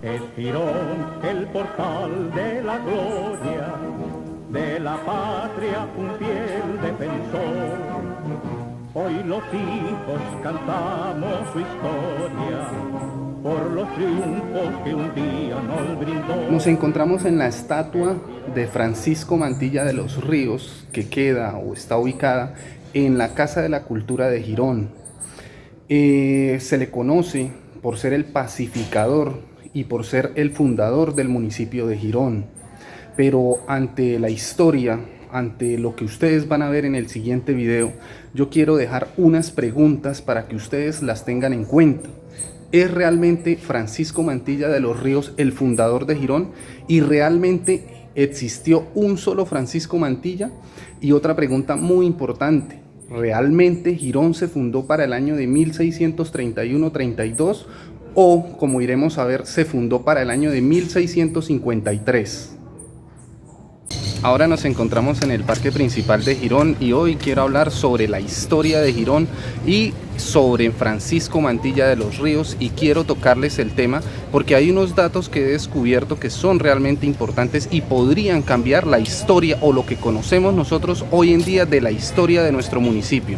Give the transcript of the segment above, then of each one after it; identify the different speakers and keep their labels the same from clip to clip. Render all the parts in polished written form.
Speaker 1: Es Girón el portal de la gloria, de la patria un fiel defensor. Hoy los hijos cantamos su historia, por los triunfos que un día nos brindó.
Speaker 2: Nos encontramos en la estatua de Francisco Mantilla de los Ríos, que queda o está ubicada en la Casa de la Cultura de Girón. Se le conoce por ser el pacificador y por ser el fundador del municipio de Girón. Pero ante la historia, ante lo que ustedes van a ver en el siguiente video, yo quiero dejar unas preguntas para que ustedes las tengan en cuenta. ¿Es realmente Francisco Mantilla de los Ríos el fundador de Girón? ¿Y realmente existió un solo Francisco Mantilla? Y otra pregunta muy importante: ¿realmente Girón se fundó para el año de 1631-32 o, como iremos a ver, se fundó para el año de 1653? Ahora nos encontramos en el parque principal de Girón y hoy quiero hablar sobre la historia de Girón y sobre Francisco Mantilla de los Ríos, y quiero tocarles el tema porque hay unos datos que he descubierto que son realmente importantes y podrían cambiar la historia o lo que conocemos nosotros hoy en día de la historia de nuestro municipio.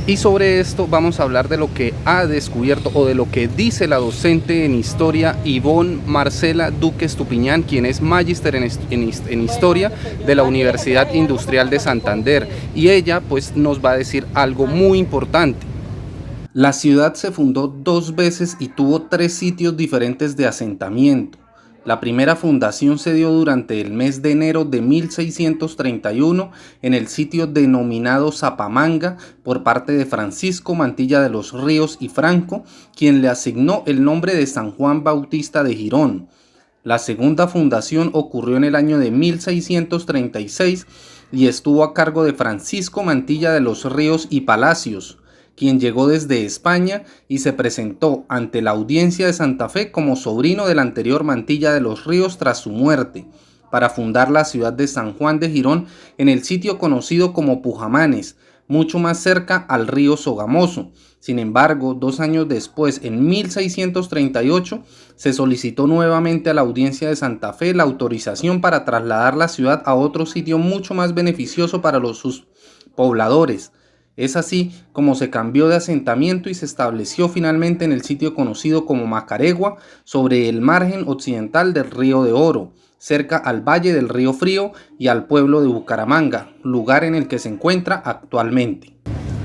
Speaker 2: Y sobre esto vamos a hablar de lo que ha descubierto o de lo que dice la docente en historia Ivonne Marcela Duque Estupiñán, quien es magíster en historia de la Universidad Industrial de Santander, y ella pues nos va a decir algo muy importante. La ciudad se fundó 2 veces y tuvo 3 sitios diferentes de asentamiento. La primera fundación se dio durante el mes de enero de 1631 en el sitio denominado Zapamanga por parte de Francisco Mantilla de los Ríos y Franco, quien le asignó el nombre de San Juan Bautista de Girón. La segunda fundación ocurrió en el año de 1636 y estuvo a cargo de Francisco Mantilla de los Ríos y Palacios, quien llegó desde España y se presentó ante la Audiencia de Santa Fe como sobrino del anterior Mantilla de los Ríos tras su muerte, para fundar la ciudad de San Juan de Girón en el sitio conocido como Pujamanes, mucho más cerca al río Sogamoso. Sin embargo, 2 años después, en 1638, se solicitó nuevamente a la Audiencia de Santa Fe la autorización para trasladar la ciudad a otro sitio mucho más beneficioso para sus pobladores. Es así como se cambió de asentamiento y se estableció finalmente en el sitio conocido como Macaregua, sobre el margen occidental del río de Oro, cerca al valle del río Frío y al pueblo de Bucaramanga, lugar en el que se encuentra actualmente.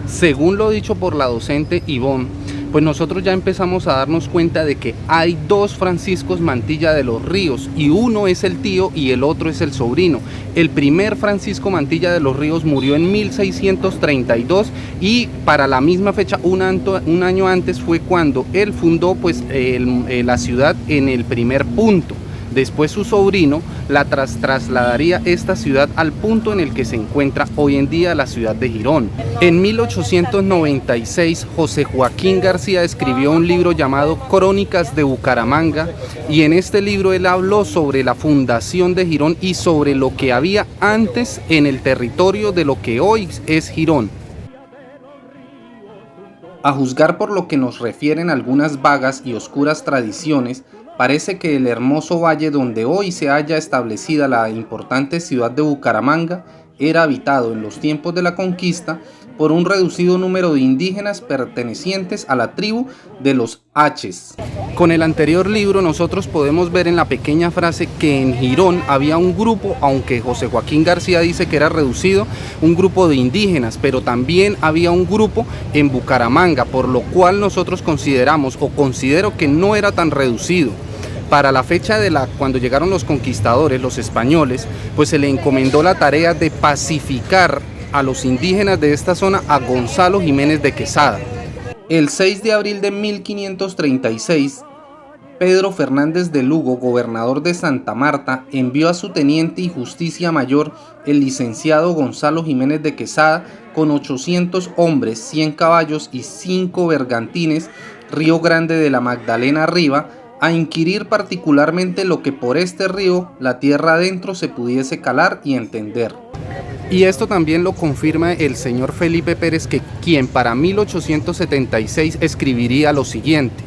Speaker 2: Según lo dicho por la docente Ivonne, pues nosotros ya empezamos a darnos cuenta de que hay 2 Franciscos Mantilla de los Ríos, y uno es el tío y el otro es el sobrino. El primer Francisco Mantilla de los Ríos murió en 1632 y para la misma fecha, un año antes, fue cuando él fundó pues la ciudad en el primer punto. Después su sobrino la trasladaría esta ciudad al punto en el que se encuentra hoy en día la ciudad de Girón. En 1896, José Joaquín García escribió un libro llamado Crónicas de Bucaramanga, y en este libro él habló sobre la fundación de Girón y sobre lo que había antes en el territorio de lo que hoy es Girón. A juzgar por lo que nos refieren algunas vagas y oscuras tradiciones, parece que el hermoso valle donde hoy se halla establecida la importante ciudad de Bucaramanga era habitado en los tiempos de la conquista por un reducido número de indígenas pertenecientes a la tribu de los Haches. Con el anterior libro nosotros podemos ver en la pequeña frase que en Girón había un grupo, aunque José Joaquín García dice que era reducido, un grupo de indígenas, pero también había un grupo en Bucaramanga, por lo cual nosotros consideramos o considero que no era tan reducido. Para la fecha cuando llegaron los conquistadores, los españoles, pues se le encomendó la tarea de pacificar a los indígenas de esta zona a Gonzalo Jiménez de Quesada. El 6 de abril de 1536, Pedro Fernández de Lugo, gobernador de Santa Marta, envió a su teniente y justicia mayor, el licenciado Gonzalo Jiménez de Quesada, con 800 hombres, 100 caballos y 5 bergantines, Río Grande de la Magdalena arriba, a inquirir particularmente lo que por este río, la tierra adentro, se pudiese calar y entender. Y esto también lo confirma el señor Felipe Pérez, quien para 1876 escribiría lo siguiente: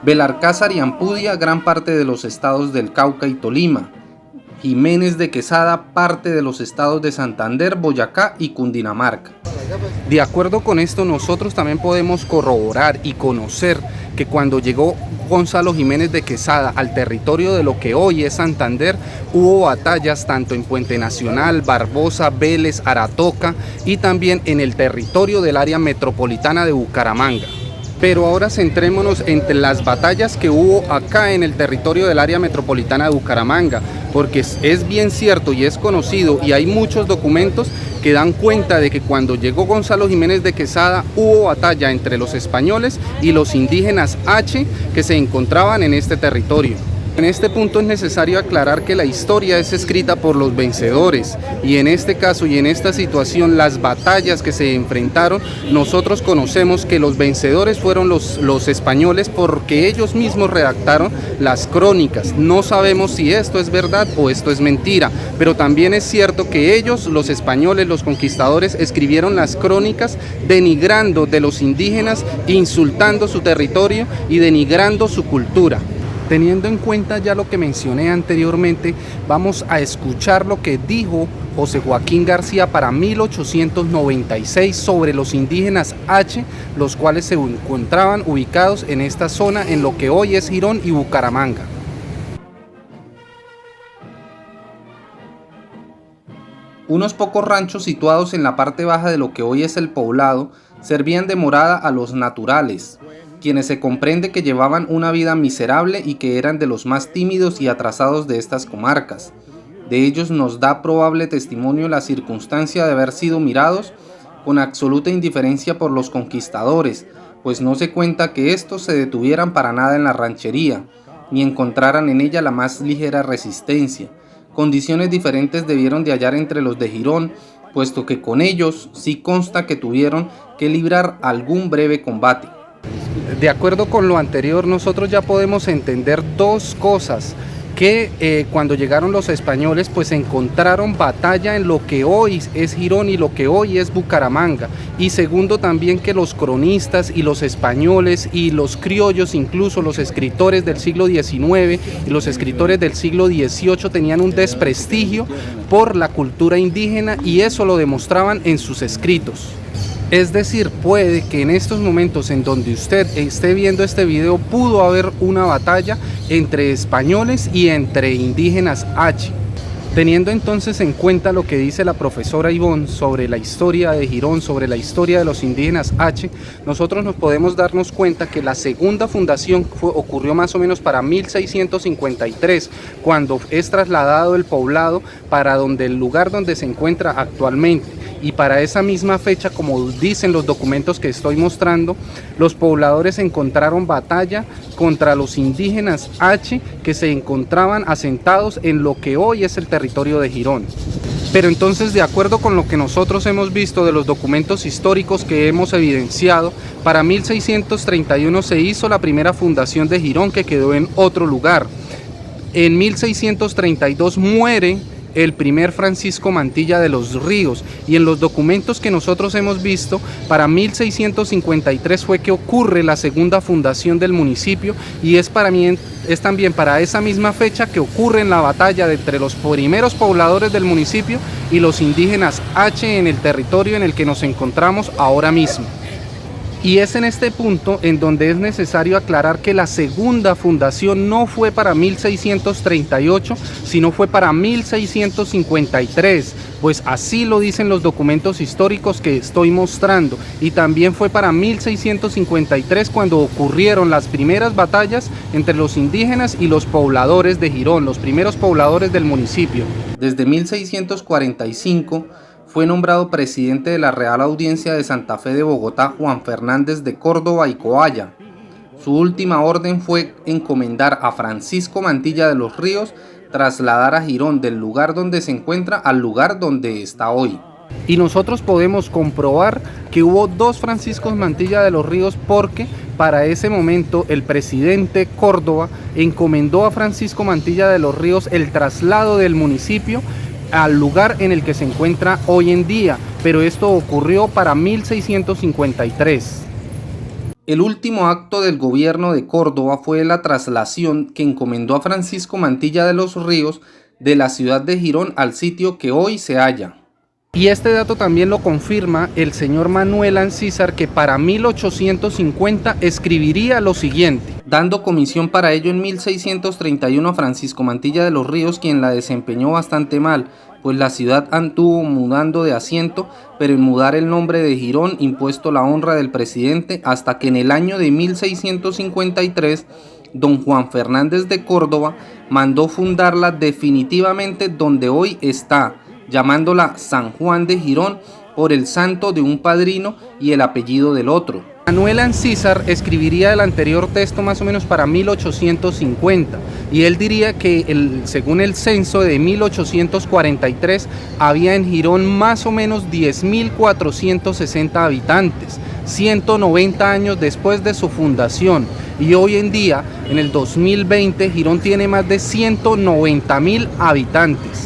Speaker 2: Belalcázar y Ampudia gran parte de los estados del Cauca y Tolima, Jiménez de Quesada parte de los estados de Santander, Boyacá y Cundinamarca. De acuerdo con esto, nosotros también podemos corroborar y conocer que cuando llegó Gonzalo Jiménez de Quesada al territorio de lo que hoy es Santander, hubo batallas tanto en Puente Nacional, Barbosa, Vélez, Aratoca y también en el territorio del área metropolitana de Bucaramanga. Pero ahora centrémonos en las batallas que hubo acá en el territorio del área metropolitana de Bucaramanga, porque es bien cierto y es conocido y hay muchos documentos que dan cuenta de que cuando llegó Gonzalo Jiménez de Quesada hubo batalla entre los españoles y los indígenas H que se encontraban en este territorio. En este punto es necesario aclarar que la historia es escrita por los vencedores y en este caso y en esta situación las batallas que se enfrentaron, nosotros conocemos que los vencedores fueron los españoles porque ellos mismos redactaron las crónicas. No sabemos si esto es verdad o esto es mentira, pero también es cierto que ellos, los españoles, los conquistadores, escribieron las crónicas denigrando de los indígenas, insultando su territorio y denigrando su cultura. Teniendo en cuenta ya lo que mencioné anteriormente, vamos a escuchar lo que dijo José Joaquín García para 1896 sobre los indígenas H, los cuales se encontraban ubicados en esta zona en lo que hoy es Girón y Bucaramanga. Unos pocos ranchos situados en la parte baja de lo que hoy es el poblado servían de morada a los naturales, quienes se comprende que llevaban una vida miserable y que eran de los más tímidos y atrasados de estas comarcas. De ellos nos da probable testimonio la circunstancia de haber sido mirados con absoluta indiferencia por los conquistadores, pues no se cuenta que estos se detuvieran para nada en la ranchería, ni encontraran en ella la más ligera resistencia. Condiciones diferentes debieron de hallar entre los de Girón, puesto que con ellos sí consta que tuvieron que librar algún breve combate. De acuerdo con lo anterior, nosotros ya podemos entender dos cosas, que cuando llegaron los españoles pues encontraron batalla en lo que hoy es Girón y lo que hoy es Bucaramanga, y segundo también que los cronistas y los españoles y los criollos, incluso los escritores del siglo XIX y los escritores del siglo XVIII tenían un desprestigio por la cultura indígena y eso lo demostraban en sus escritos. Es decir, puede que en estos momentos en donde usted esté viendo este video pudo haber una batalla entre españoles y entre indígenas H. Teniendo entonces en cuenta lo que dice la profesora Ivonne sobre la historia de Girón, sobre la historia de los indígenas H, nosotros nos podemos darnos cuenta que la segunda fundación ocurrió más o menos para 1653, cuando es trasladado el poblado para el lugar donde se encuentra actualmente. Y para esa misma fecha, como dicen los documentos que estoy mostrando, los pobladores encontraron batalla contra los indígenas H que se encontraban asentados en lo que hoy es el territorio de Girón. Pero entonces, de acuerdo con lo que nosotros hemos visto de los documentos históricos que hemos evidenciado, para 1631 se hizo la primera fundación de Girón, que quedó en otro lugar. En 1632 muere el primer Francisco Mantilla de los Ríos, y en los documentos que nosotros hemos visto, para 1653 fue que ocurre la segunda fundación del municipio, y es también para esa misma fecha que ocurre la batalla entre los primeros pobladores del municipio y los indígenas H en el territorio en el que nos encontramos ahora mismo. Y es en este punto en donde es necesario aclarar que la segunda fundación no fue para 1638, sino fue para 1653, pues así lo dicen los documentos históricos que estoy mostrando, y también fue para 1653 cuando ocurrieron las primeras batallas entre los indígenas y los pobladores de Girón, los primeros pobladores del municipio. Desde 1645, fue nombrado presidente de la Real Audiencia de Santa Fe de Bogotá Juan Fernández de Córdoba y Coalla. Su última orden fue encomendar a Francisco Mantilla de los Ríos trasladar a Girón del lugar donde se encuentra al lugar donde está hoy. Y nosotros podemos comprobar que hubo dos Franciscos Mantilla de los Ríos porque para ese momento el presidente Córdoba encomendó a Francisco Mantilla de los Ríos el traslado del municipio al lugar en el que se encuentra hoy en día, pero esto ocurrió para 1653. El último acto del gobierno de Córdoba fue la traslación que encomendó a Francisco Mantilla de los Ríos de la ciudad de Girón al sitio que hoy se halla. Y este dato también lo confirma el señor Manuel Ancísar, que para 1850 escribiría lo siguiente, dando comisión para ello en 1631 a Francisco Mantilla de los Ríos, quien la desempeñó bastante mal, pues la ciudad anduvo mudando de asiento, pero en mudar el nombre de Girón impuesto la honra del presidente, hasta que en el año de 1653 don Juan Fernández de Córdoba mandó fundarla definitivamente donde hoy está, llamándola San Juan de Girón por el santo de un padrino y el apellido del otro. Manuel Ancísar escribiría el anterior texto más o menos para 1850 y él diría que según el censo de 1843 había en Girón más o menos 10.460 habitantes, 190 años después de su fundación, y hoy en día, en el 2020, Girón tiene más de 190.000 habitantes.